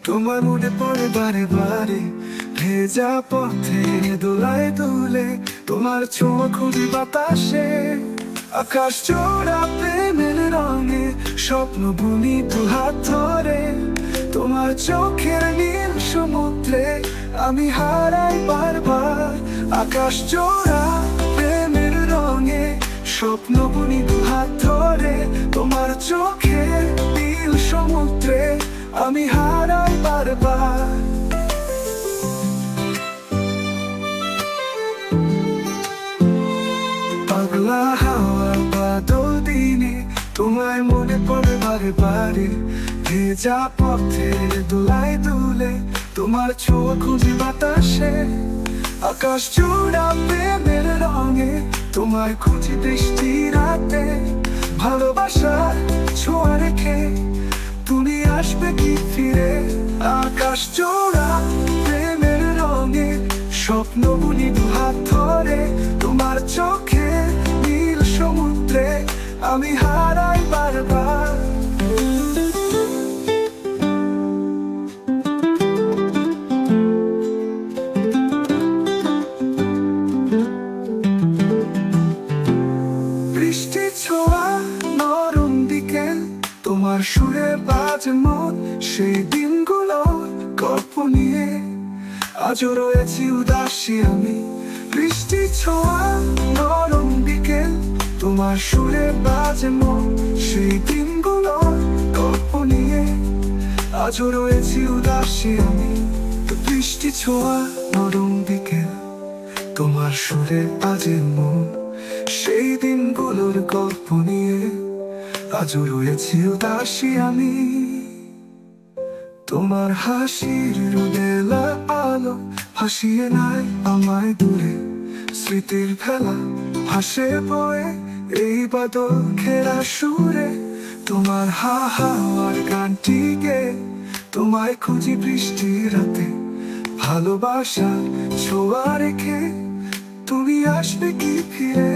তোমার মনে পড়ে বারে বারে, ভেজা পথে দোলায় দুলে তোমার ছোঁয়া খুঁজি বাতাসে। আকাশ জোড়া প্রেমের রঙে স্বপ্ন বুনি দু হাত ধরে, তোমার চোখের নীল সমুদ্রে আমি হারাই বারবার। আকাশ জোড়া প্রেমের রঙে স্বপ্ন বুনি দু হাত ধরে, তোমার চোখের নীল সমুদ্রে আমি হারাই বারবার। পাগলা হাওয়া বাদল দিনে তোমায় মনে পড়ে বারে বারে, ভেজা পথে দোলায় দুলে তোমার ছোঁয়া খুঁজি বাতাসে। আকাশ জোড়া প্রেমের রঙে তোমায় খুঁজি বৃষ্টি রাতে, ভালোবাসার ছোঁয়া রেখে তুমি আসবে কি ফিরে। আকাশ জোড়া প্রেমের রঙে স্বপ্ন বুনি দু হাত ধরে, তোমার চোখে নীল সমুদ্রে আমি হারাই বারবার। বৃষ্টি ছোঁয়া নরম বিকেল, তোমার সুরে বাজে মন সেই দিনগুলো গল্প নিয়ে। আজও রয়েছি উদাসী আমি, বৃষ্টি ছোঁয়া নরম বিকেল, তোমার সুরে বাজে মন সেই দিনগুলো গল্প নিয়ে। আজও রয়েছি উদাসী আমি, বৃষ্টি ছোঁয়া নরম বিকেল, তোমার সুরে বাজে মন সেই দিনগুলোর গল্প নিয়ে। আজও রয়েছি উদাসী আমি, তোমার হাসির রোদেলা আলো ভাসিয়ে নাই আমায় দূরে। স্মৃতির ভেলা ভাসে বয়ে এই বাদল ঘেরা সুরে, তোমার হাওয়ার গানটি গে তোমায় খুঁজি বৃষ্টি রাতে। ভালোবাসা ছোঁয়া রেখে তুমি আসবে কি ফিরে।